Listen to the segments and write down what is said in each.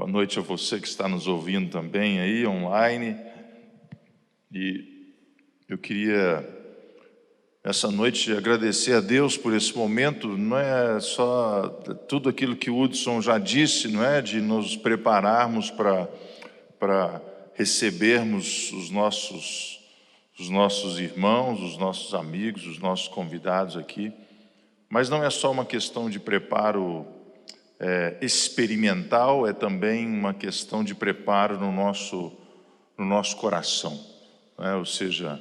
Boa noite a você que está nos ouvindo também aí, online. E eu queria, essa noite, agradecer a Deus por esse momento. Não é só tudo aquilo que o Hudson já disse, não é? De nos prepararmos para recebermos os nossos irmãos, os nossos amigos, os nossos convidados aqui. Mas não é só uma questão de preparo experimental, é também uma questão de preparo no nosso coração, né? Ou seja,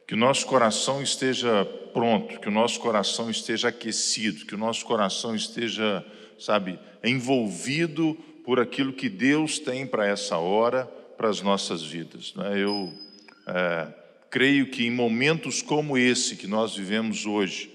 que o nosso coração esteja pronto, que o nosso coração esteja aquecido, que o nosso coração esteja, envolvido por aquilo que Deus tem para essa hora, para as nossas vidas, né? Eu creio que em momentos como esse que nós vivemos hoje,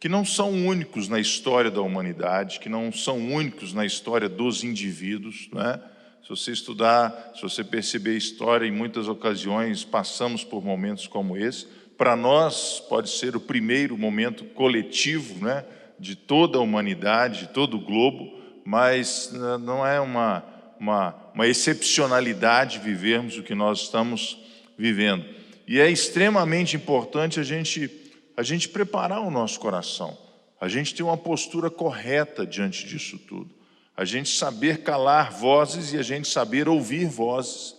que não são únicos na história da humanidade, que não são únicos na história dos indivíduos, né? Se você estudar, se você perceber a história, em muitas ocasiões passamos por momentos como esse. Para nós pode ser o primeiro momento coletivo, né, de toda a humanidade, de todo o globo, mas não é uma excepcionalidade vivermos o que nós estamos vivendo. E é extremamente importante a gente preparar o nosso coração, a gente ter uma postura correta diante disso tudo, a gente saber calar vozes e a gente saber ouvir vozes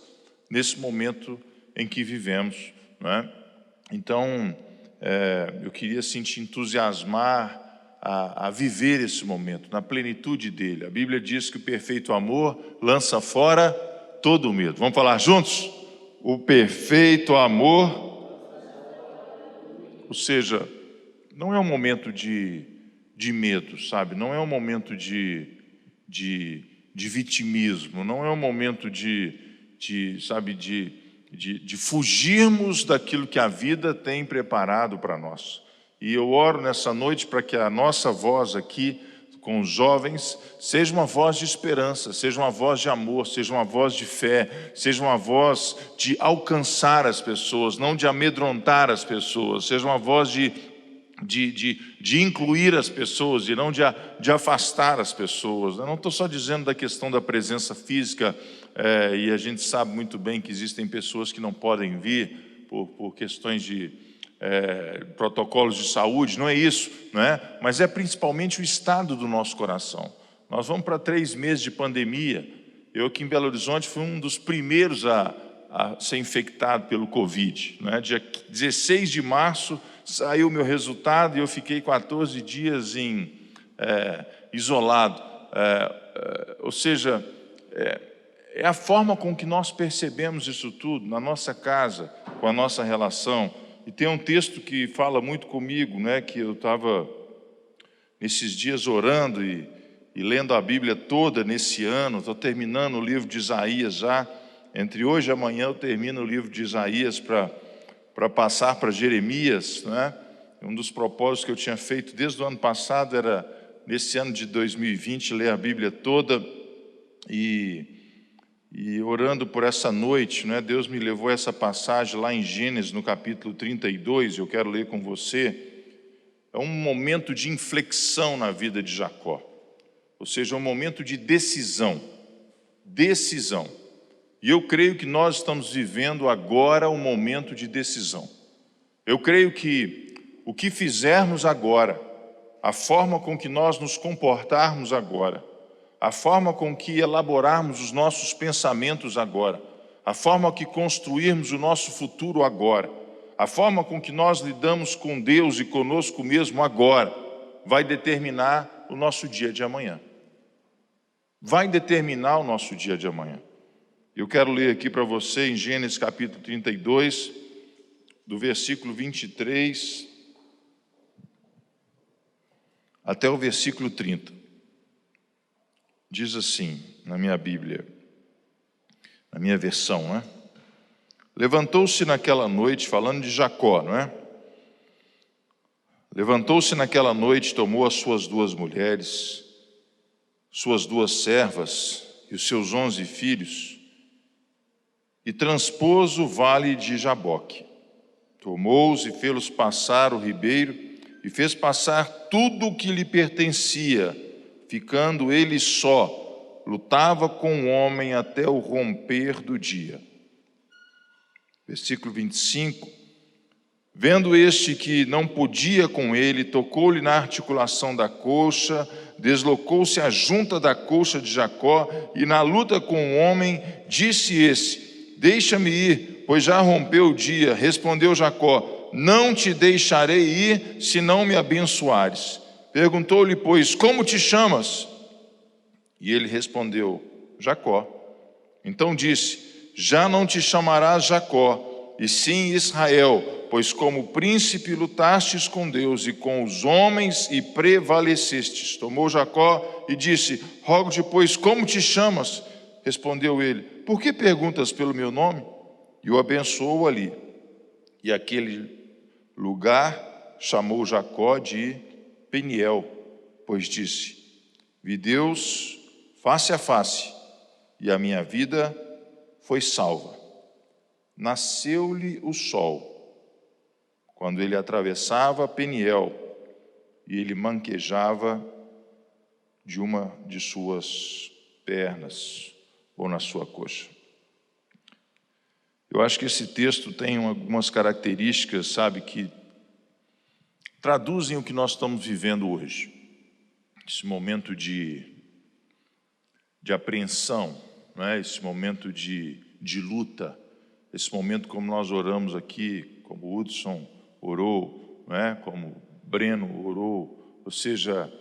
nesse momento em que vivemos, não é? Então, eu queria te entusiasmar a viver esse momento, na plenitude dele. A Bíblia diz que o perfeito amor lança fora todo o medo. Vamos falar juntos? O perfeito amor. Ou seja, não é um momento de medo, sabe? Não é um momento de vitimismo, não é um momento de fugirmos daquilo que a vida tem preparado para nós. E eu oro nessa noite para que a nossa voz aqui, com os jovens, seja uma voz de esperança, seja uma voz de amor, seja uma voz de fé, seja uma voz de alcançar as pessoas, não de amedrontar as pessoas, seja uma voz de incluir as pessoas e não de afastar as pessoas. Eu não estou só dizendo da questão da presença física, e a gente sabe muito bem que existem pessoas que não podem vir por questões de protocolos de saúde, não é isso, não é? Mas é principalmente o estado do nosso coração. Nós vamos para 3 meses de pandemia. Eu aqui em Belo Horizonte fui um dos primeiros a ser infectado pelo Covid, não é? Dia 16 de março saiu o meu resultado e eu fiquei 14 dias isolado. Ou seja, é a forma com que nós percebemos isso tudo na nossa casa, com a nossa relação. E tem um texto que fala muito comigo, né, que eu estava nesses dias orando e lendo a Bíblia toda nesse ano. Estou terminando o livro de Isaías já. Entre hoje e amanhã eu termino o livro de Isaías para passar para Jeremias, né? Um dos propósitos que eu tinha feito desde o ano passado era, nesse ano de 2020, ler a Bíblia toda. E orando por essa noite, né, Deus me levou a essa passagem lá em Gênesis, no capítulo 32, eu quero ler com você. É um momento de inflexão na vida de Jacó, ou seja, um momento de decisão. E eu creio que nós estamos vivendo agora um momento de decisão. Eu creio que o que fizermos agora, a forma com que nós nos comportarmos agora, a forma com que elaborarmos os nossos pensamentos agora, a forma que construirmos o nosso futuro agora, a forma com que nós lidamos com Deus e conosco mesmo agora, vai determinar o nosso dia de amanhã. Vai determinar o nosso dia de amanhã. Eu quero ler aqui para você em Gênesis capítulo 32, do versículo 23 até o versículo 30. Diz assim, na minha Bíblia, na minha versão, né? Levantou-se naquela noite, falando de Jacó, não é? Levantou-se naquela noite, tomou as suas 2 mulheres, suas 2 servas e os seus 11 filhos, e transpôs o vale de Jaboque. Tomou-os e fê-los passar o ribeiro, e fez passar tudo o que lhe pertencia, ficando ele só, lutava com o homem até o romper do dia. Versículo 25. Vendo este que não podia com ele, tocou-lhe na articulação da coxa, deslocou-se a junta da coxa de Jacó, e na luta com o homem, disse esse: deixa-me ir, pois já rompeu o dia. Respondeu Jacó: não te deixarei ir, se não me abençoares. Perguntou-lhe, pois, como te chamas? E ele respondeu: Jacó. Então disse: já não te chamarás Jacó, e sim Israel, pois como príncipe lutastes com Deus e com os homens e prevalecestes. Tomou Jacó e disse: rogo-te, pois, como te chamas? Respondeu ele: por que perguntas pelo meu nome? E o abençoou ali. E aquele lugar chamou Jacó de Peniel, pois disse: vi Deus face a face, e a minha vida foi salva. Nasceu-lhe o sol quando ele atravessava Peniel, e ele manquejava de uma de suas pernas, ou na sua coxa. Eu acho que esse texto tem algumas características, sabe, que traduzem o que nós estamos vivendo hoje. Esse momento de apreensão, né? Esse momento de luta, esse momento como nós oramos aqui, como o Hudson orou, né? Como Breno orou, ou seja,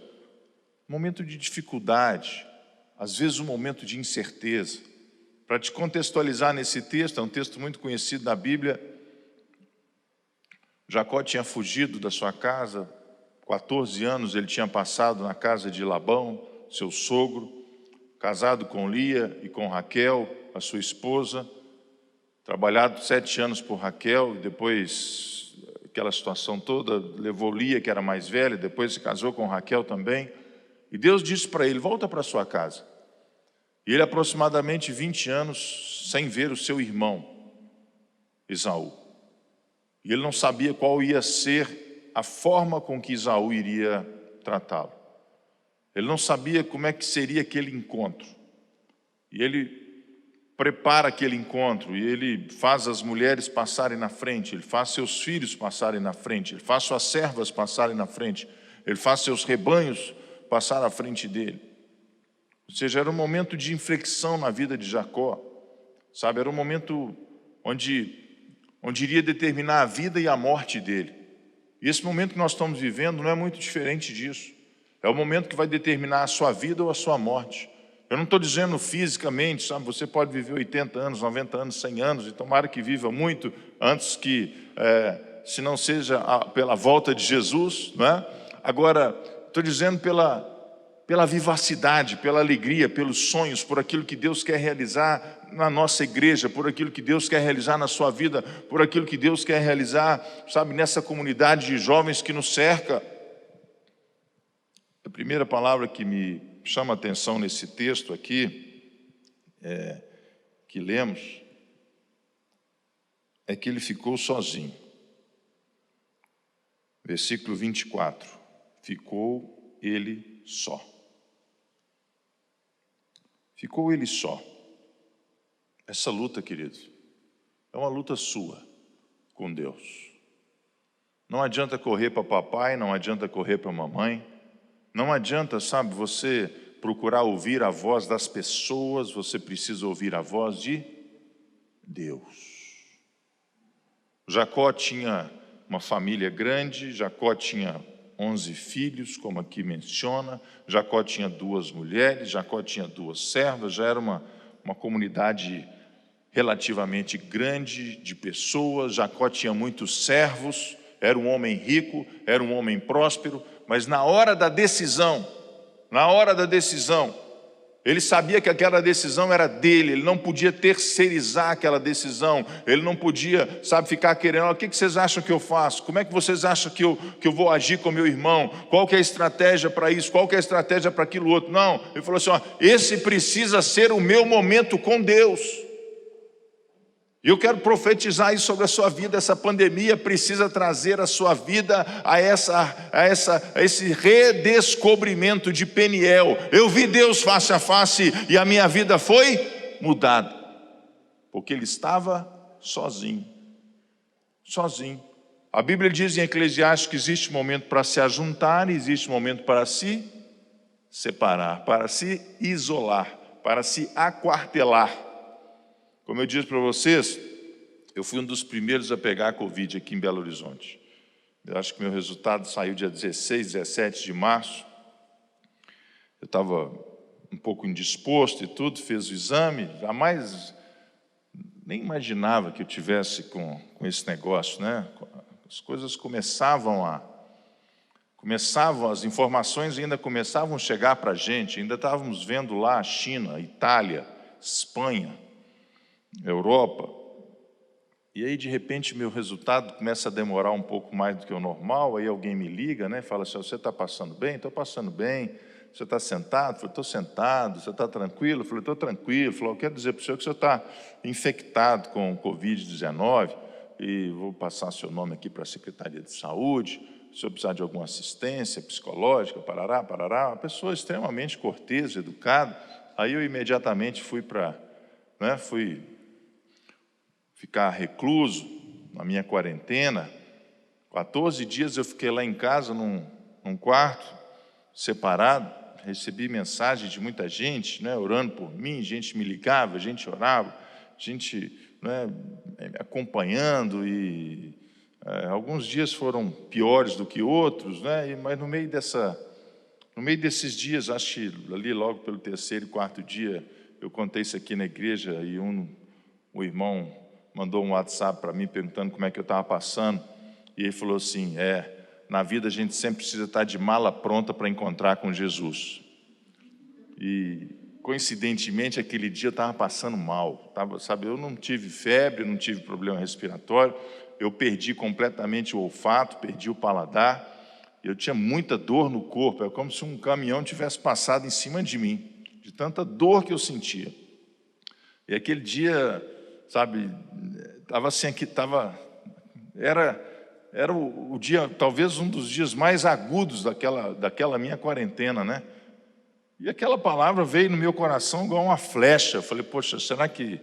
um momento de dificuldade, às vezes um momento de incerteza. Para te contextualizar nesse texto, é um texto muito conhecido da Bíblia. Jacó tinha fugido da sua casa, 14 anos ele tinha passado na casa de Labão, seu sogro, casado com Lia e com Raquel, a sua esposa, trabalhado 7 anos por Raquel, e depois aquela situação toda, levou Lia, que era mais velha, depois se casou com Raquel também, e Deus disse para ele: volta para sua casa. E ele, aproximadamente 20 anos, sem ver o seu irmão, Esaú. E ele não sabia qual ia ser a forma com que Esaú iria tratá-lo. Ele não sabia como é que seria aquele encontro. E ele prepara aquele encontro, e ele faz as mulheres passarem na frente, ele faz seus filhos passarem na frente, ele faz suas servas passarem na frente, ele faz seus rebanhos passar à frente dele. Ou seja, era um momento de inflexão na vida de Jacó, sabe? Era um momento onde iria determinar a vida e a morte dele. E esse momento que nós estamos vivendo não é muito diferente disso. É o momento que vai determinar a sua vida ou a sua morte. Eu não estou dizendo fisicamente, sabe? Você pode viver 80 anos, 90 anos, 100 anos, e tomara que viva muito antes que, se não seja pela volta de Jesus, não é? Agora, estou dizendo pela vivacidade, pela alegria, pelos sonhos, por aquilo que Deus quer realizar na nossa igreja, por aquilo que Deus quer realizar na sua vida, por aquilo que Deus quer realizar, sabe, nessa comunidade de jovens que nos cerca. A primeira palavra que me chama a atenção nesse texto aqui, que lemos, é que ele ficou sozinho. Versículo 24, ficou ele só. Ficou ele só. Essa luta, queridos, é uma luta sua com Deus. Não adianta correr para papai, não adianta correr para mamãe, não adianta, sabe, você procurar ouvir a voz das pessoas, você precisa ouvir a voz de Deus. Jacó tinha uma família grande, Jacó tinha 11 filhos, como aqui menciona, Jacó tinha 2 mulheres, Jacó tinha 2 servas, já era uma comunidade relativamente grande de pessoas. Jacó tinha muitos servos, era um homem rico, era um homem próspero, mas na hora da decisão, ele sabia que aquela decisão era dele, ele não podia terceirizar aquela decisão, ele não podia, sabe, ficar querendo: o que vocês acham que eu faço? Como é que vocês acham que eu vou agir com meu irmão? Qual que é a estratégia para isso? Qual que é a estratégia para aquilo outro? Não, ele falou assim: esse precisa ser o meu momento com Deus. Eu quero profetizar isso sobre a sua vida. Essa pandemia precisa trazer a sua vida a esse redescobrimento de Peniel. Eu vi Deus face a face e a minha vida foi mudada, porque ele estava sozinho. Sozinho. A Bíblia diz em Eclesiastes que existe momento para se ajuntar, existe momento para se separar, para se isolar, para se aquartelar. Como eu disse para vocês, eu fui um dos primeiros a pegar a Covid aqui em Belo Horizonte. Eu acho que meu resultado saiu dia 16, 17 de março. Eu estava um pouco indisposto e tudo, fiz o exame, jamais, nem imaginava que eu tivesse com esse negócio, né? As coisas as informações ainda começavam a chegar para a gente, ainda estávamos vendo lá a China, a Itália, Espanha, Europa, e aí de repente meu resultado começa a demorar um pouco mais do que o normal. Aí alguém me liga, né? Fala assim: você está passando bem? Estou passando bem. Você está sentado? Eu falei: estou sentado. Você está tranquilo? Eu falei: estou tranquilo. Falou: eu quero dizer para o senhor que você está infectado com Covid-19 e vou passar seu nome aqui para a Secretaria de Saúde. Se o senhor precisar de alguma assistência psicológica, parará, parará. Uma pessoa extremamente cortês, educada. Aí eu imediatamente fui ficar recluso na minha quarentena. 14 dias eu fiquei lá em casa, num quarto, separado. Recebi mensagem de muita gente, né, orando por mim. Gente me ligava, gente orava, gente, né, me acompanhando. E alguns dias foram piores do que outros, né, mas no meio desses dias, acho que ali logo pelo 3º e 4º dia, eu contei isso aqui na igreja e o irmão mandou um WhatsApp para mim perguntando como é que eu estava passando, e ele falou assim: na vida a gente sempre precisa estar de mala pronta para encontrar com Jesus. E coincidentemente aquele dia eu estava passando mal, eu não tive febre, não tive problema respiratório, eu perdi completamente o olfato, perdi o paladar, eu tinha muita dor no corpo, é como se um caminhão tivesse passado em cima de mim, de tanta dor que eu sentia. E aquele dia, estava assim, era o dia, talvez um dos dias mais agudos daquela minha quarentena, né? E aquela palavra veio no meu coração igual uma flecha. Eu falei: poxa, será que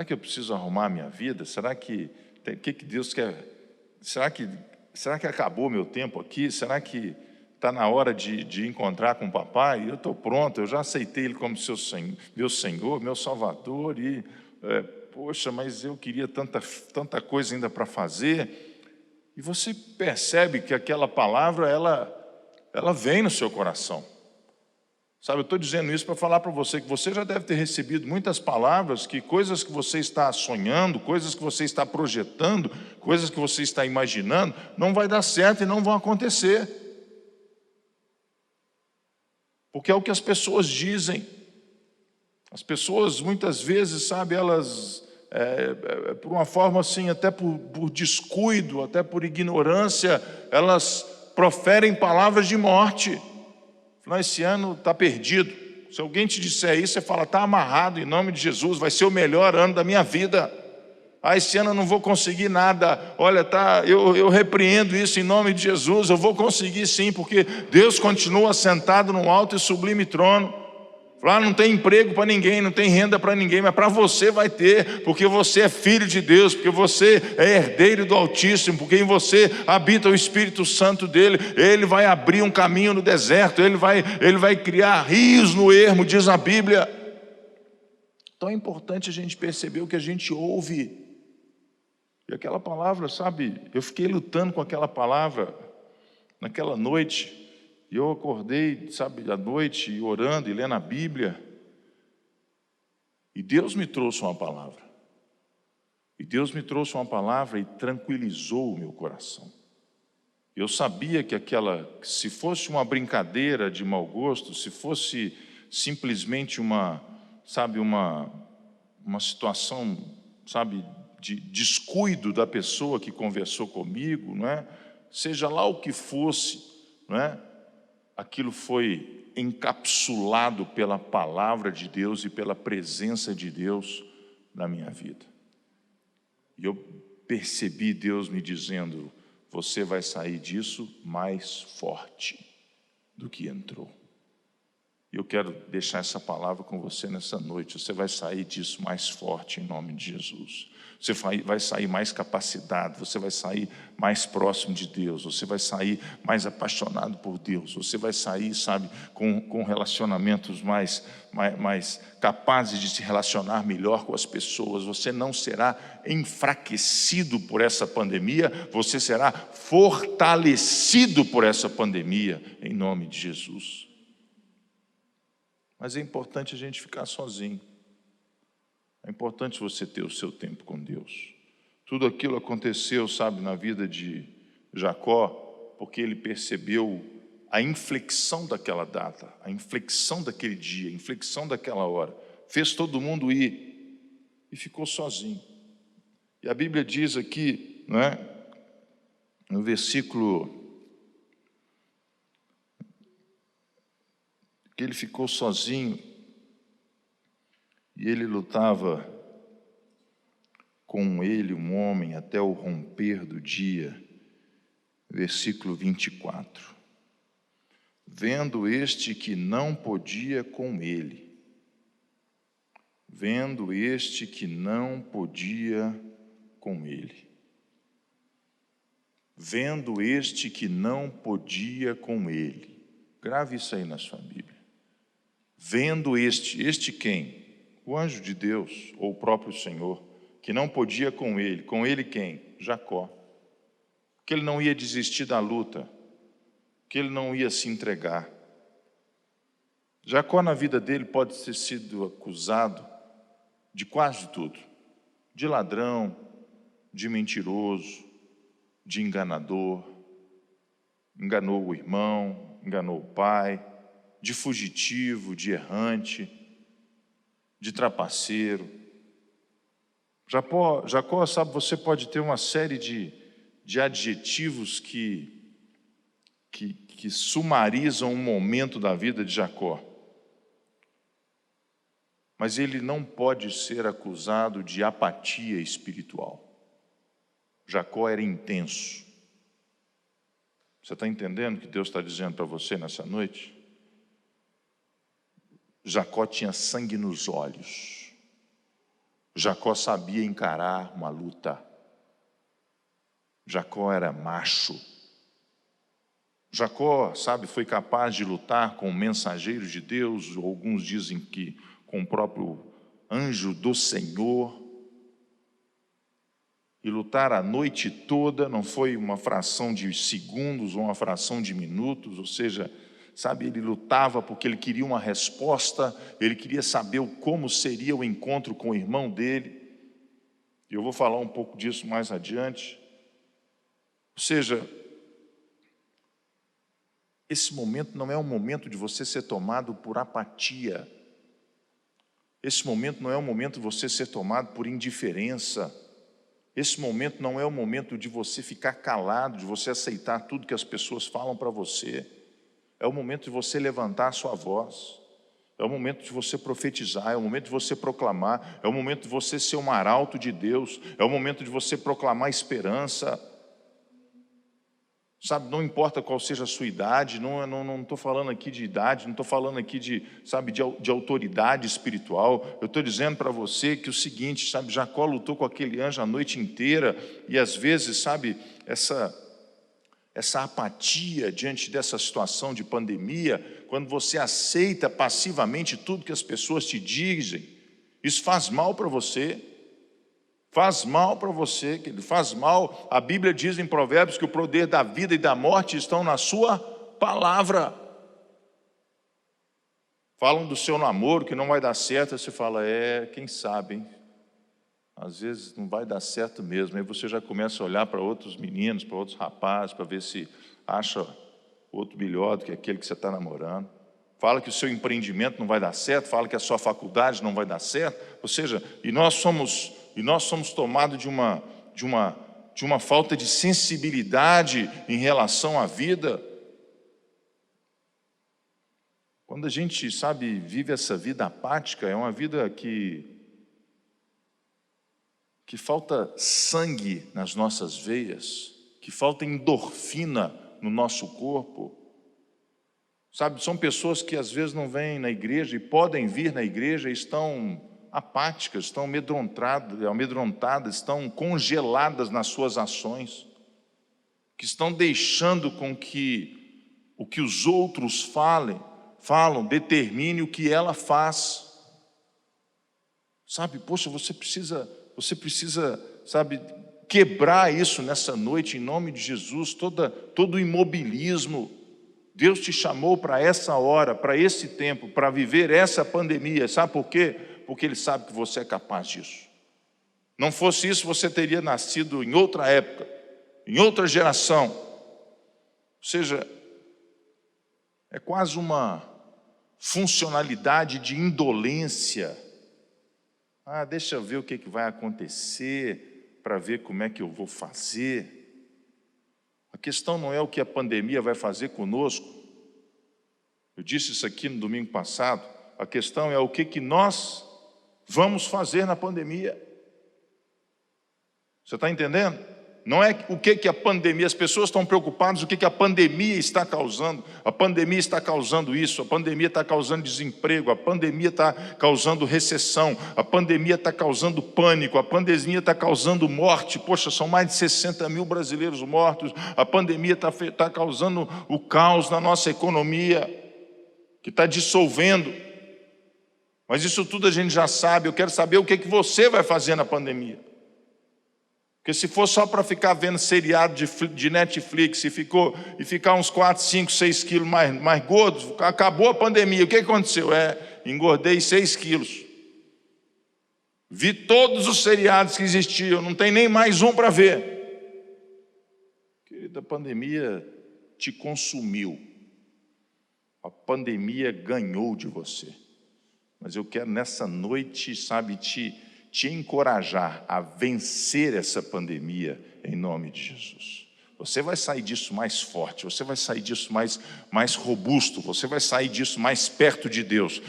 eu preciso arrumar a minha vida? Será que Deus quer? Será que acabou meu tempo aqui? Será que está na hora de encontrar com o papai? Eu estou pronto, eu já aceitei Ele como meu Senhor, meu Salvador, e poxa, mas eu queria tanta coisa ainda para fazer. E você percebe que aquela palavra, ela vem no seu coração. Eu estou dizendo isso para falar para você que você já deve ter recebido muitas palavras, que coisas que você está sonhando, coisas que você está projetando, coisas que você está imaginando, não vai dar certo e não vão acontecer. Porque é o que as pessoas dizem. As pessoas, muitas vezes, elas, por uma forma assim, até por descuido, até por ignorância, elas proferem palavras de morte. Esse ano está perdido. Se alguém te disser isso, você fala: está amarrado, em nome de Jesus, vai ser o melhor ano da minha vida. Esse ano eu não vou conseguir nada. Olha, eu repreendo isso em nome de Jesus. Eu vou conseguir sim, porque Deus continua sentado num alto e sublime trono. Não tem emprego para ninguém, não tem renda para ninguém, mas para você vai ter, porque você é filho de Deus, porque você é herdeiro do Altíssimo, porque em você habita o Espírito Santo dele. Ele vai abrir um caminho no deserto, ele vai criar rios no ermo, diz a Bíblia. Então é importante a gente perceber o que a gente ouve. E aquela palavra, eu fiquei lutando com aquela palavra naquela noite. E eu acordei, à noite, orando e lendo a Bíblia. E Deus me trouxe uma palavra. E Deus me trouxe uma palavra e tranquilizou o meu coração. Eu sabia que se fosse uma brincadeira de mau gosto, se fosse simplesmente uma situação, de descuido da pessoa que conversou comigo, não é? Seja lá o que fosse, não é? Aquilo foi encapsulado pela palavra de Deus e pela presença de Deus na minha vida. E eu percebi Deus me dizendo: você vai sair disso mais forte do que entrou. E eu quero deixar essa palavra com você nessa noite. Você vai sair disso mais forte em nome de Jesus. Você vai sair mais capacitado, você vai sair mais próximo de Deus, você vai sair mais apaixonado por Deus, você vai sair, sabe, com relacionamentos mais capazes de se relacionar melhor com as pessoas. Você não será enfraquecido por essa pandemia, você será fortalecido por essa pandemia, em nome de Jesus. Mas é importante a gente ficar sozinho. É importante você ter o seu tempo com Deus. Tudo aquilo aconteceu, sabe, na vida de Jacó, porque ele percebeu a inflexão daquela data, a inflexão daquele dia, a inflexão daquela hora. Fez todo mundo ir e ficou sozinho. E a Bíblia diz aqui, né, no versículo, que ele ficou sozinho e ele lutava com ele, um homem, até o romper do dia. Versículo 24. Vendo este que não podia com ele, vendo este que não podia com ele, vendo este que não podia com ele. Grave isso aí na sua Bíblia. Vendo este quem? O anjo de Deus, ou o próprio Senhor, que não podia com ele quem? Jacó. Que ele não ia desistir da luta, que ele não ia se entregar. Jacó, na vida dele, pode ter sido acusado de quase tudo: de ladrão, de mentiroso, de enganador, enganou o irmão, enganou o pai, de fugitivo, de errante, de trapaceiro. Jacó, sabe, você pode ter uma série de adjetivos que sumarizam um momento da vida de Jacó. Mas ele não pode ser acusado de apatia espiritual. Jacó era intenso. Você está entendendo o que Deus está dizendo para você nessa noite? Jacó tinha sangue nos olhos. Jacó sabia encarar uma luta. Jacó era macho. Jacó, sabe, foi capaz de lutar com mensageiros de Deus, ou alguns dizem que com o próprio anjo do Senhor. E lutar a noite toda, não foi uma fração de segundos ou uma fração de minutos, ou seja, sabe, ele lutava porque ele queria uma resposta, ele queria saber como seria o encontro com o irmão dele. E eu vou falar um pouco disso mais adiante. Ou seja, esse momento não é um momento de você ser tomado por apatia. Esse momento não é um momento de você ser tomado por indiferença. Esse momento não é o momento de você ficar calado, de você aceitar tudo que as pessoas falam para você. É o momento de você levantar a sua voz. É o momento de você profetizar, é o momento de você proclamar, é o momento de você ser um arauto de Deus, é o momento de você proclamar esperança. Sabe, não importa qual seja a sua idade, não estou falando aqui de idade, não estou falando aqui de autoridade espiritual. Eu estou dizendo para você que o seguinte, sabe, Jacó lutou com aquele anjo a noite inteira, e às vezes, sabe, essa apatia diante dessa situação de pandemia, quando você aceita passivamente tudo que as pessoas te dizem, isso faz mal para você. Faz mal para você, querido, faz mal. A Bíblia diz em Provérbios que o poder da vida e da morte estão na sua palavra. Falam do seu namoro que não vai dar certo, você fala, quem sabe, hein? Às vezes não vai dar certo mesmo. Aí você já começa a olhar para outros meninos, para outros rapazes, para ver se acha outro melhor do que aquele que você está namorando. Fala que o seu empreendimento não vai dar certo, fala que a sua faculdade não vai dar certo. Ou seja, e nós somos tomados de uma falta de sensibilidade em relação à vida. Quando a gente, sabe, vive essa vida apática, é uma vida que que falta sangue nas nossas veias, que falta endorfina no nosso corpo. Sabe, são pessoas que às vezes não vêm na igreja e podem vir na igreja e estão apáticas, estão amedrontadas, estão congeladas nas suas ações, que estão deixando com que o que os outros falam, determine o que ela faz. Sabe, poxa, você precisa, sabe, quebrar isso nessa noite, em nome de Jesus, todo o imobilismo. Deus te chamou para essa hora, para esse tempo, para viver essa pandemia. Sabe por quê? Porque Ele sabe que você é capaz disso. Não fosse isso, você teria nascido em outra época, em outra geração. Ou seja, é quase uma funcionalidade de indolência. Deixa eu ver o que vai acontecer, para ver como é que eu vou fazer. A questão não é o que a pandemia vai fazer conosco. Eu disse isso aqui no domingo passado. A questão é o que nós vamos fazer na pandemia. Você está entendendo? Não é o que a pandemia, as pessoas estão preocupadas, o que a pandemia está causando. A pandemia está causando isso, a pandemia está causando desemprego, a pandemia está causando recessão, a pandemia está causando pânico, a pandemia está causando morte. Poxa, são mais de 60 mil brasileiros mortos. A pandemia está causando o caos na nossa economia, que está dissolvendo. Mas isso tudo a gente já sabe. Eu quero saber o que você vai fazer na pandemia. Porque se for só para ficar vendo seriado de Netflix e ficar uns 4, 5, 6 quilos mais gordos, acabou a pandemia. O que aconteceu? Engordei 6 quilos. Vi todos os seriados que existiam, não tem nem mais um para ver. Querida, a pandemia te consumiu. A pandemia ganhou de você. Mas eu quero nessa noite, sabe, te encorajar a vencer essa pandemia em nome de Jesus. Você vai sair disso mais forte, você vai sair disso mais robusto, você vai sair disso mais perto de Deus,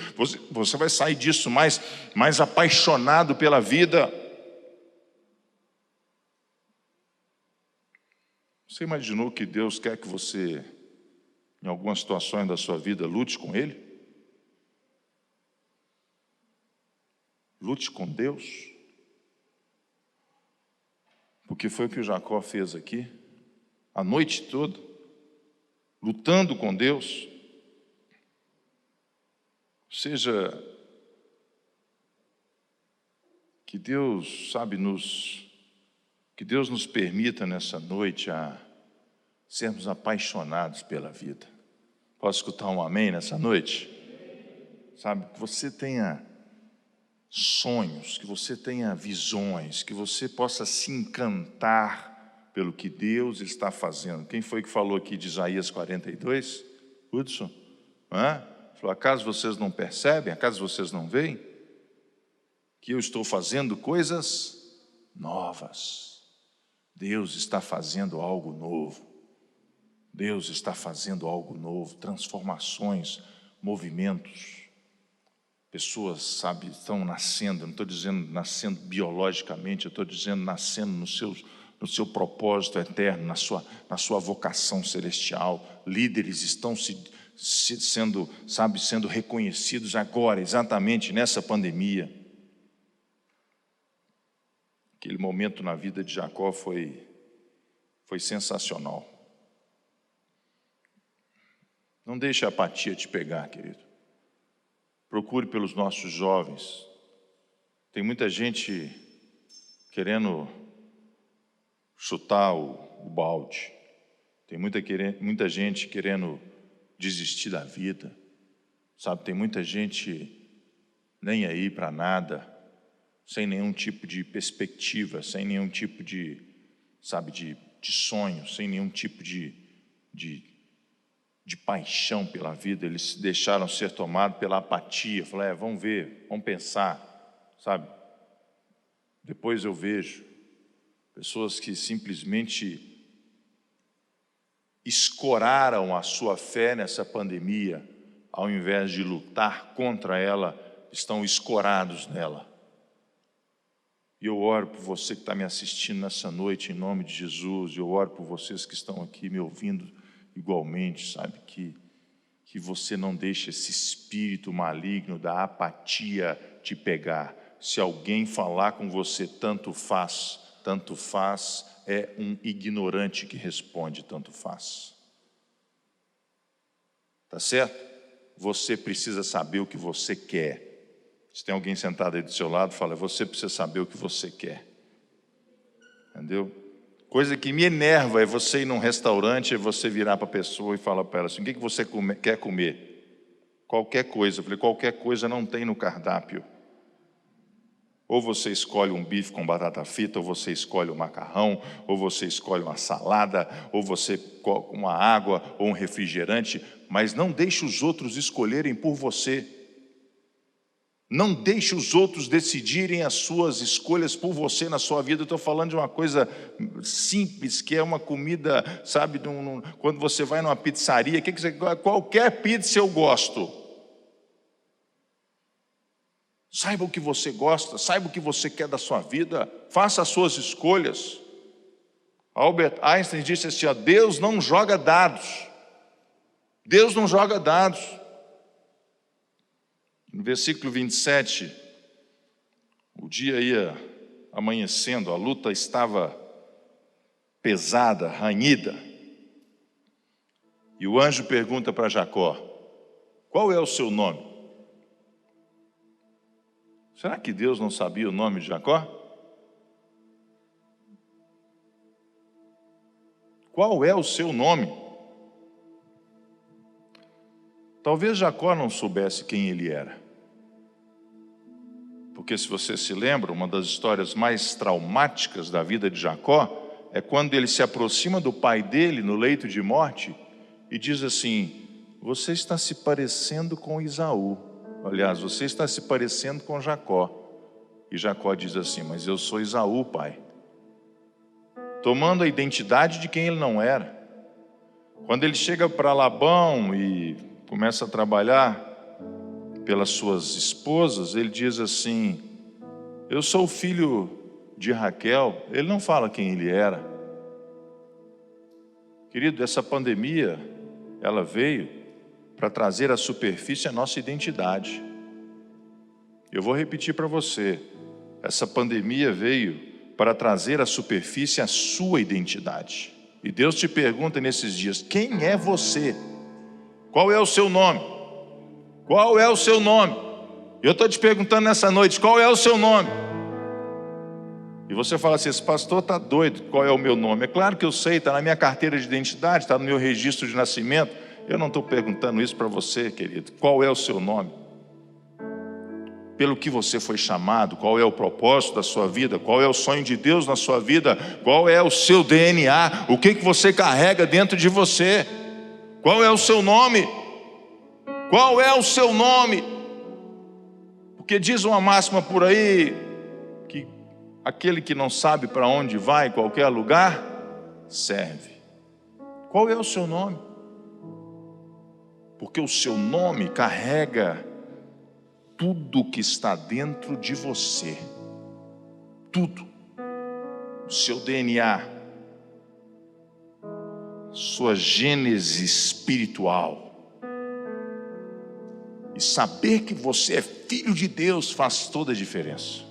você vai sair disso mais apaixonado pela vida. Você imaginou que Deus quer que você, em algumas situações da sua vida, lute com Ele? Lute com Deus, porque foi o que o Jacó fez aqui, a noite toda, lutando com Deus. Ou seja, que Deus, sabe, que Deus nos permita nessa noite a sermos apaixonados pela vida. Posso escutar um amém nessa noite? Sabe, que você tenha sonhos, que você tenha visões, que você possa se encantar pelo que Deus está fazendo. Quem foi que falou aqui de Isaías 42? Hudson? Falou, acaso vocês não percebem? Acaso vocês não veem? Que eu estou fazendo coisas novas. Deus está fazendo algo novo. Deus está fazendo algo novo, transformações, movimentos. Pessoas, sabe, estão nascendo, não estou dizendo nascendo biologicamente, eu estou dizendo nascendo no seu propósito eterno, na sua vocação celestial. Líderes estão sendo reconhecidos agora, exatamente nessa pandemia. Aquele momento na vida de Jacó foi sensacional. Não deixe a apatia te pegar, querido. Procure pelos nossos jovens. Tem muita gente querendo chutar o balde. Tem muita gente querendo desistir da vida. Sabe, tem muita gente nem aí para nada, sem nenhum tipo de perspectiva, sem nenhum tipo de sonho, sem nenhum tipo de paixão pela vida. Eles se deixaram ser tomados pela apatia. Falaram, vamos ver, vamos pensar, sabe? Depois eu vejo. Pessoas que simplesmente escoraram a sua fé nessa pandemia, ao invés de lutar contra ela, estão escorados nela. E eu oro por você que está me assistindo nessa noite, em nome de Jesus. Eu oro por vocês que estão aqui me ouvindo igualmente, sabe? Que você não deixe esse espírito maligno da apatia te pegar. Se alguém falar com você, tanto faz, é um ignorante que responde, tanto faz. Tá certo? Você precisa saber o que você quer. Se tem alguém sentado aí do seu lado, fala, você precisa saber o que você quer. Entendeu? Coisa que me enerva é você ir num restaurante e você virar para a pessoa e falar para ela assim, o que você quer comer? Qualquer coisa. Eu falei, qualquer coisa não tem no cardápio. Ou você escolhe um bife com batata frita, ou você escolhe um macarrão, ou você escolhe uma salada, ou você uma água, ou um refrigerante, mas não deixe os outros escolherem por você. Não deixe os outros decidirem as suas escolhas por você na sua vida. Eu estou falando de uma coisa simples, que é uma comida, sabe, quando você vai numa pizzaria, qualquer pizza eu gosto. Saiba o que você gosta, saiba o que você quer da sua vida, faça as suas escolhas. Albert Einstein disse assim, ó, Deus não joga dados. Deus não joga dados. No versículo 27, o dia ia amanhecendo, a luta estava pesada, ranhida. E o anjo pergunta para Jacó, qual é o seu nome? Será que Deus não sabia o nome de Jacó? Qual é o seu nome? Talvez Jacó não soubesse quem ele era. Porque se você se lembra, uma das histórias mais traumáticas da vida de Jacó é quando ele se aproxima do pai dele no leito de morte e diz assim, você está se parecendo com Esaú. Aliás, você está se parecendo com Jacó. E Jacó diz assim, mas eu sou Esaú, pai. Tomando a identidade de quem ele não era. Quando ele chega para Labão e começa a trabalhar pelas suas esposas, ele diz assim, eu sou o filho de Raquel. Ele não fala quem ele era. Querido, essa pandemia, ela veio para trazer à superfície a nossa identidade. Eu vou repetir para você, essa pandemia veio para trazer à superfície a sua identidade. E Deus te pergunta nesses dias, quem é você? Qual é o seu nome? Qual é o seu nome? Eu estou te perguntando nessa noite, qual é o seu nome? E você fala assim, esse pastor está doido, qual é o meu nome? É claro que eu sei, está na minha carteira de identidade, está no meu registro de nascimento. Eu não estou perguntando isso para você, querido. Qual é o seu nome? Pelo que você foi chamado, qual é o propósito da sua vida? Qual é o sonho de Deus na sua vida? Qual é o seu DNA? O que você carrega dentro de você? Qual é o seu nome? Qual é o seu nome? Porque diz uma máxima por aí, que aquele que não sabe para onde vai, em qualquer lugar, serve. Qual é o seu nome? Porque o seu nome carrega tudo que está dentro de você. Tudo. O seu DNA. Sua gênese espiritual. E saber que você é filho de Deus faz toda a diferença.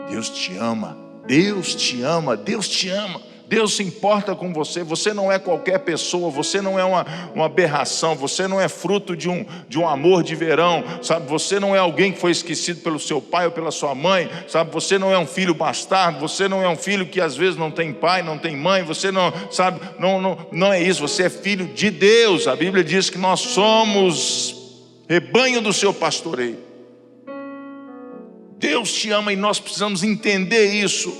Deus te ama. Deus te ama. Deus te ama. Deus se importa com você. Você não é qualquer pessoa. Você não é uma aberração. Você não é fruto de um amor de verão, sabe? Você não é alguém que foi esquecido pelo seu pai ou pela sua mãe, sabe? Você não é um filho bastardo. Você não é um filho que às vezes não tem pai, não tem mãe. Você não, sabe? Não é isso. Você é filho de Deus. A Bíblia diz que nós somos rebanho do seu pastoreio. Deus te ama e nós precisamos entender isso.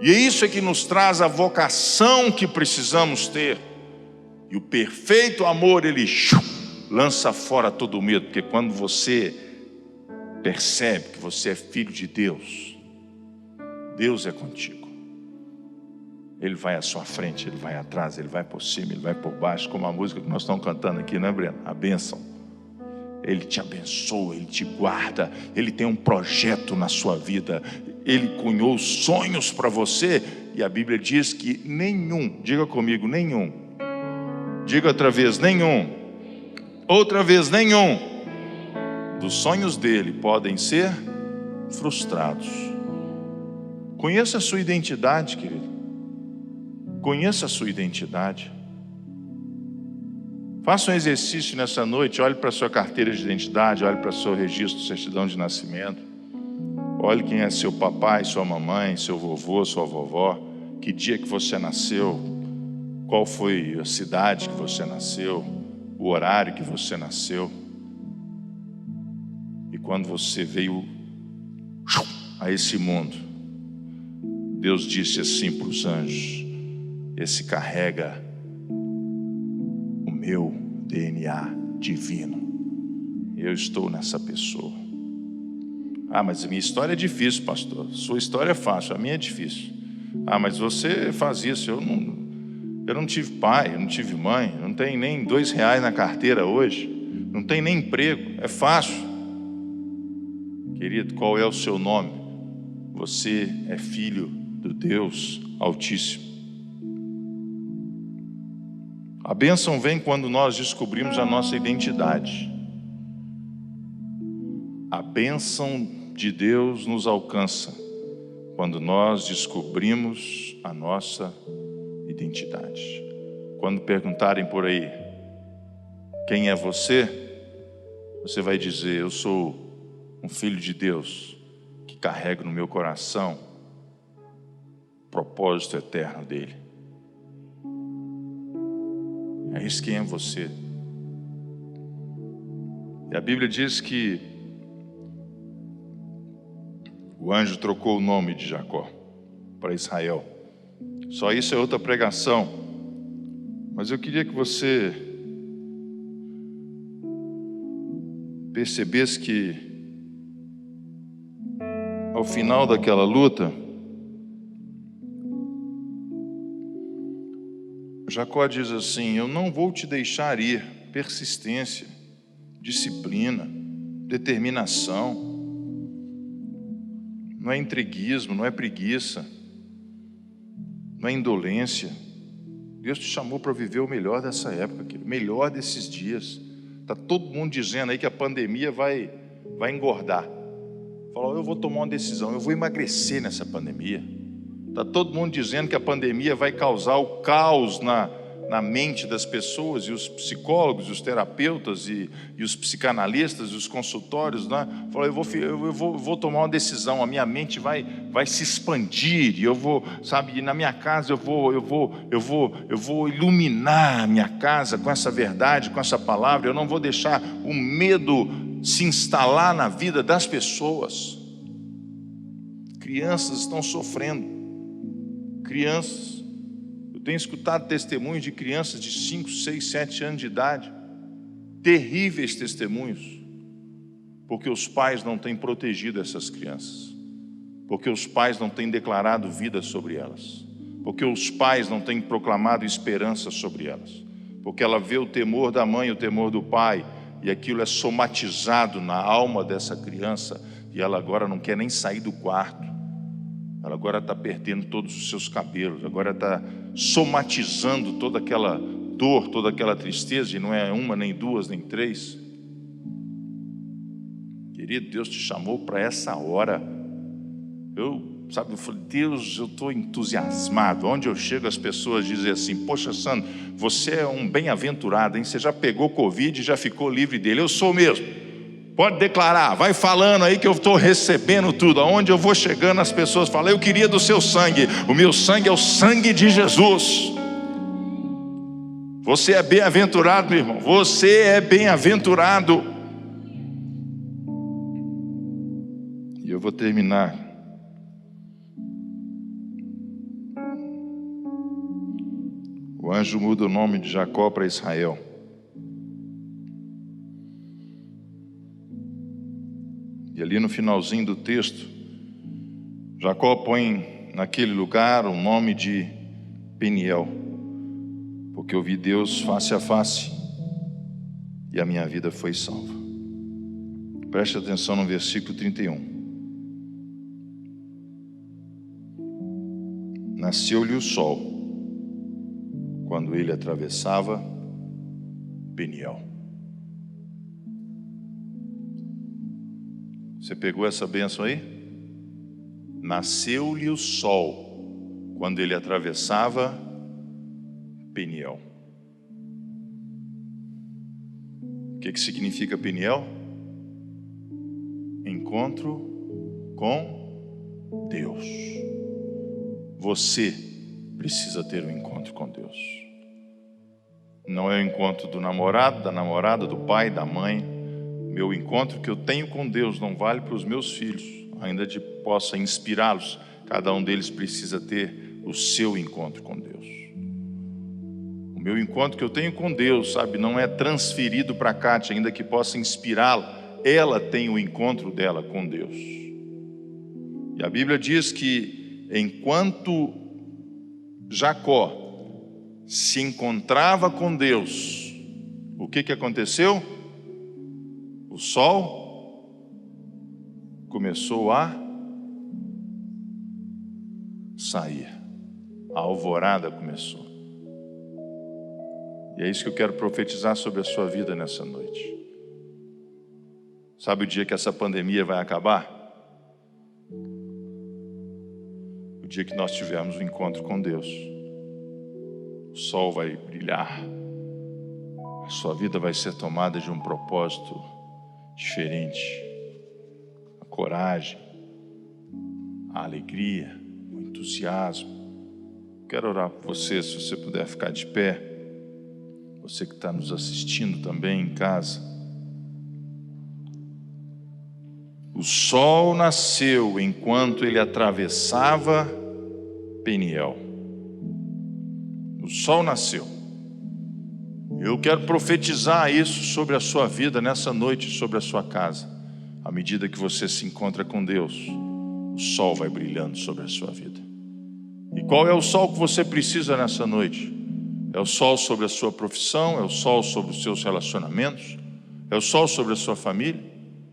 E isso é que nos traz a vocação que precisamos ter. E o perfeito amor, ele lança fora todo o medo. Porque quando você percebe que você é filho de Deus, Deus é contigo. Ele vai à sua frente, ele vai atrás, ele vai por cima, ele vai por baixo. Como a música que nós estamos cantando aqui, não é, Breno? A bênção. Ele te abençoa, Ele te guarda, Ele tem um projeto na sua vida, Ele cunhou sonhos para você, e a Bíblia diz que nenhum, diga comigo, nenhum, diga outra vez, nenhum, outra vez, nenhum dos sonhos dele podem ser frustrados. Conheça a sua identidade, querido, conheça a sua identidade. Faça um exercício nessa noite, olhe para a sua carteira de identidade, olhe para o seu registro de certidão de nascimento, olhe quem é seu papai, sua mamãe, seu vovô, sua vovó, que dia que você nasceu, qual foi a cidade que você nasceu, o horário que você nasceu. E quando você veio a esse mundo, Deus disse assim para os anjos: esse carrega o meu DNA divino. Eu estou nessa pessoa. Ah, mas a minha história é difícil, pastor. Sua história é fácil, a minha é difícil. Ah, mas você faz isso. Eu não tive pai, eu não tive mãe, não tenho nem R$2 na carteira hoje, não tenho nem emprego. É fácil. Querido, qual é o seu nome? Você é filho do Deus Altíssimo. A bênção vem quando nós descobrimos a nossa identidade. A bênção de Deus nos alcança quando nós descobrimos a nossa identidade. Quando perguntarem por aí, quem é você? Você vai dizer: eu sou um filho de Deus que carrega no meu coração o propósito eterno dele. É isso. Quem é você? E a Bíblia diz que o anjo trocou o nome de Jacó para Israel. Só isso é outra pregação. Mas eu queria que você percebesse que ao final daquela luta, Jacó diz assim: eu não vou te deixar ir. Persistência, disciplina, determinação. Não é entreguismo, não é preguiça, não é indolência. Deus te chamou para viver o melhor dessa época, o melhor desses dias. Está todo mundo dizendo aí que a pandemia vai engordar. Falou: eu vou tomar uma decisão, eu vou emagrecer nessa pandemia. Está todo mundo dizendo que a pandemia vai causar o caos na mente das pessoas, e os psicólogos, os terapeutas e os psicanalistas, os consultórios, né? Falou: eu vou tomar uma decisão, a minha mente vai se expandir, e eu vou, sabe, na minha casa eu vou iluminar a minha casa com essa verdade, com essa palavra. Eu não vou deixar o medo se instalar na vida das pessoas. Crianças estão sofrendo, crianças. Eu tenho escutado testemunhos de crianças de 5, 6, 7 anos de idade, terríveis testemunhos, porque os pais não têm protegido essas crianças, porque os pais não têm declarado vida sobre elas, porque os pais não têm proclamado esperança sobre elas, porque ela vê o temor da mãe, o temor do pai, e aquilo é somatizado na alma dessa criança, e ela agora não quer nem sair do quarto. Ela agora está perdendo todos os seus cabelos, agora está somatizando toda aquela dor, toda aquela tristeza, e não é uma, nem duas, nem três. Querido, Deus te chamou para essa hora. Eu falei: Deus, eu estou entusiasmado. Onde eu chego, as pessoas dizem assim: poxa, Sandro, você é um bem-aventurado, hein? Você já pegou Covid e já ficou livre dele. Eu sou mesmo. Pode declarar, vai falando aí que eu estou recebendo tudo. Aonde eu vou chegando, as pessoas falam: eu queria do seu sangue. O meu sangue é o sangue de Jesus. Você é bem-aventurado, meu irmão. Você é bem-aventurado. E eu vou terminar. O anjo muda o nome de Jacó para Israel. E ali no finalzinho do texto, Jacó põe naquele lugar o nome de Peniel, porque eu vi Deus face a face e a minha vida foi salva. Preste atenção no versículo 31. Nasceu-lhe o sol quando ele atravessava Peniel. Você pegou essa bênção aí? Nasceu-lhe o sol quando ele atravessava Peniel. O que significa Peniel? Encontro com Deus. Você precisa ter um encontro com Deus. Não é o encontro do namorado, da namorada, do pai, da mãe. Meu encontro que eu tenho com Deus não vale para os meus filhos, ainda que possa inspirá-los. Cada um deles precisa ter o seu encontro com Deus. O meu encontro que eu tenho com Deus, sabe, não é transferido para a Kátia, ainda que possa inspirá-la. Ela tem o encontro dela com Deus. E a Bíblia diz que enquanto Jacó se encontrava com Deus, o que aconteceu? O sol começou a sair, a alvorada começou. E é isso que eu quero profetizar sobre a sua vida nessa noite. Sabe o dia que essa pandemia vai acabar? O dia que nós tivermos um encontro com Deus. O sol vai brilhar. A sua vida vai ser tomada de um propósito diferente. A coragem, a alegria, o entusiasmo. Quero orar por você, se você puder ficar de pé. Você que está nos assistindo também em casa. O sol nasceu enquanto ele atravessava Peniel. O sol nasceu. Eu quero profetizar isso sobre a sua vida nessa noite, sobre a sua casa. À medida que você se encontra com Deus, o sol vai brilhando sobre a sua vida. E qual é o sol que você precisa nessa noite? É o sol sobre a sua profissão, é o sol sobre os seus relacionamentos, é o sol sobre a sua família,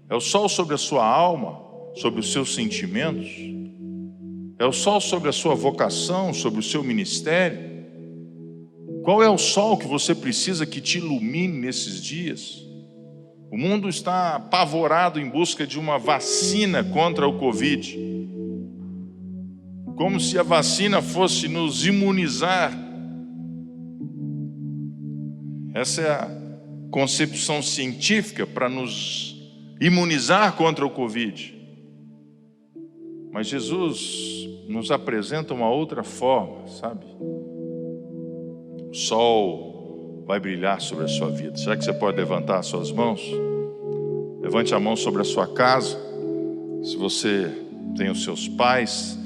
é o sol sobre a sua alma, sobre os seus sentimentos, é o sol sobre a sua vocação, sobre o seu ministério. Qual é o sol que você precisa que te ilumine nesses dias? O mundo está apavorado em busca de uma vacina contra o Covid, como se a vacina fosse nos imunizar. Essa é a concepção científica para nos imunizar contra o Covid. Mas Jesus nos apresenta uma outra forma, sabe? O sol vai brilhar sobre a sua vida. Será que você pode levantar as suas mãos? Levante a mão sobre a sua casa. Se você tem os seus pais,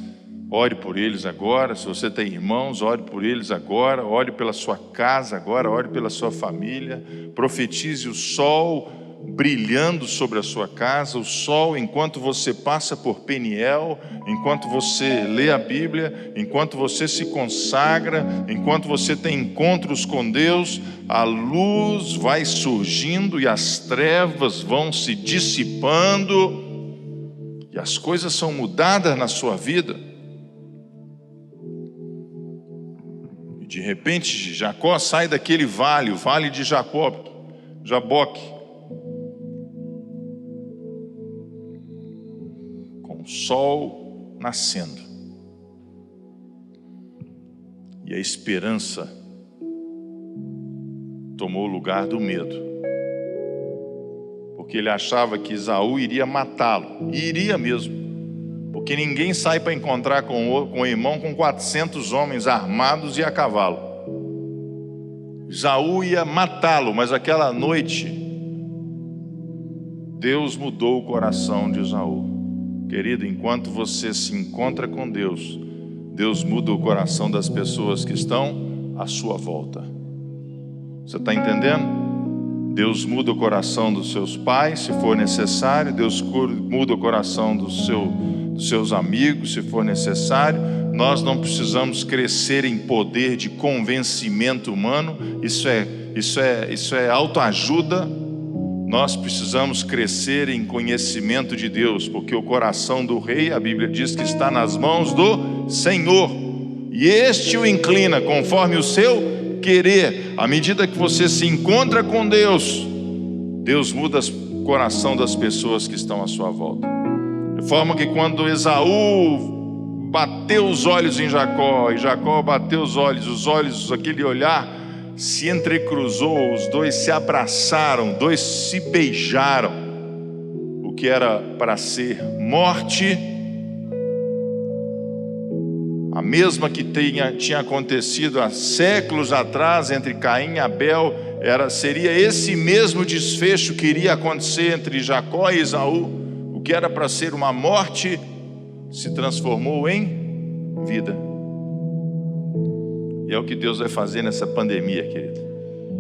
ore por eles agora. Se você tem irmãos, ore por eles agora. Ore pela sua casa agora, ore pela sua família. Profetize o sol brilhando sobre a sua casa, o sol enquanto você passa por Peniel, enquanto você lê a Bíblia, enquanto você se consagra, enquanto você tem encontros com Deus, a luz vai surgindo e as trevas vão se dissipando e as coisas são mudadas na sua vida. E de repente Jacó sai daquele vale, o vale de Jaboque, com o sol nascendo, e a esperança tomou o lugar do medo, porque ele achava que Esaú iria matá-lo, e iria mesmo, porque ninguém sai para encontrar com o irmão com 400 homens armados e a cavalo. Esaú ia matá-lo, mas aquela noite Deus mudou o coração de Esaú. Querido, enquanto você se encontra com Deus, Deus muda o coração das pessoas que estão à sua volta. Você está entendendo? Deus muda o coração dos seus pais, se for necessário. Deus muda o coração dos seus amigos, se for necessário. Nós não precisamos crescer em poder de convencimento humano. Isso é autoajuda. Nós precisamos crescer em conhecimento de Deus, porque o coração do rei, a Bíblia diz que está nas mãos do Senhor, e este o inclina conforme o seu querer. À medida que você se encontra com Deus, Deus muda o coração das pessoas que estão à sua volta. De forma que quando Esaú bateu os olhos em Jacó, e Jacó bateu os olhos, aquele olhar se entrecruzou, os dois se abraçaram, dois se beijaram. O que era para ser morte, a mesma que tinha acontecido há séculos atrás entre Caim e Abel, seria esse mesmo desfecho que iria acontecer entre Jacó e Esaú. O que era para ser uma morte se transformou em vida. E é o que Deus vai fazer nessa pandemia, querido.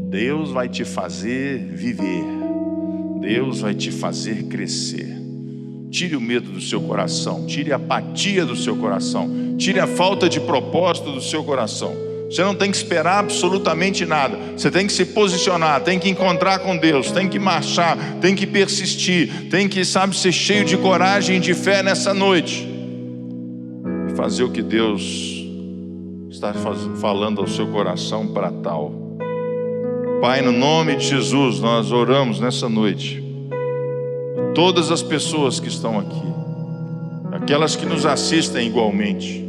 Deus vai te fazer viver. Deus vai te fazer crescer. Tire o medo do seu coração. Tire a apatia do seu coração. Tire a falta de propósito do seu coração. Você não tem que esperar absolutamente nada. Você tem que se posicionar, tem que encontrar com Deus, tem que marchar, tem que persistir, tem que, ser cheio de coragem e de fé nessa noite. E fazer o que Deus está falando ao seu coração para tal. Pai, no nome de Jesus, nós oramos nessa noite. Todas as pessoas que estão aqui, aquelas que nos assistem igualmente,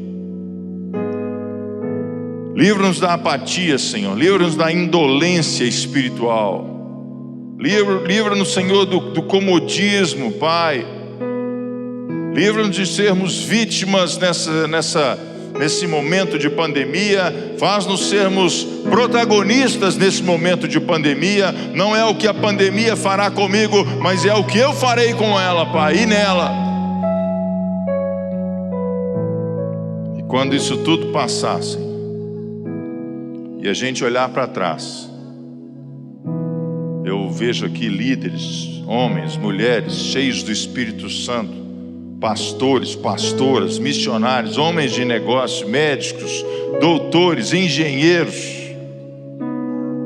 livra-nos da apatia, Senhor. Livra-nos da indolência espiritual. Livra-nos, Senhor, do comodismo, Pai. Livra-nos de sermos vítimas nesse momento de pandemia. Faz-nos sermos protagonistas nesse momento de pandemia. Não é o que a pandemia fará comigo, mas é o que eu farei com ela, Pai, e nela. E quando isso tudo passar, Senhor, e a gente olhar para trás, eu vejo aqui líderes, homens, mulheres, cheios do Espírito Santo, pastores, pastoras, missionários, homens de negócio, médicos, doutores, engenheiros,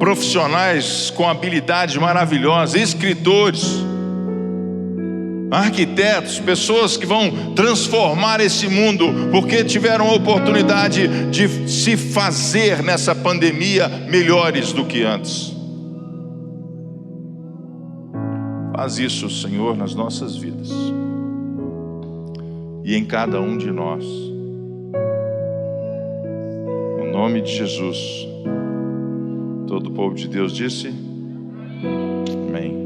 profissionais com habilidades maravilhosas, escritores, arquitetos, pessoas que vão transformar esse mundo, porque tiveram a oportunidade de se fazer nessa pandemia melhores do que antes. Faz isso, Senhor, nas nossas vidas e em cada um de nós, no nome de Jesus. Todo o povo de Deus disse amém,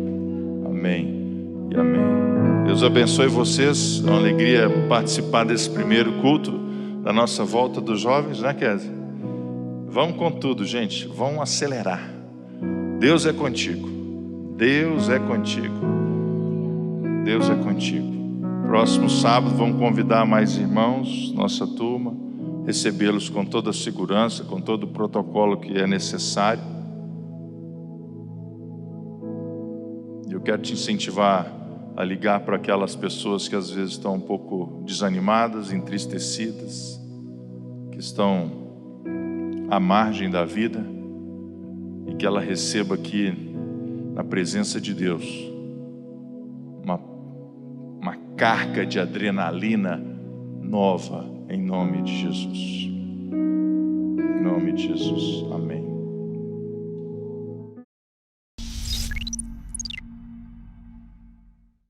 amém e amém. Deus abençoe vocês. É uma alegria participar desse primeiro culto da nossa volta dos jovens, né, Kézia? Vamos com tudo, gente. Vamos acelerar. Deus é contigo. Deus é contigo. Deus é contigo. Próximo sábado vamos convidar mais irmãos, nossa turma, recebê-los com toda a segurança, com todo o protocolo que é necessário. Eu quero te incentivar a ligar para aquelas pessoas que às vezes estão um pouco desanimadas, entristecidas, que estão à margem da vida, e que ela receba aqui na presença de Deus uma carga de adrenalina nova, em nome de Jesus. Em nome de Jesus. Amém.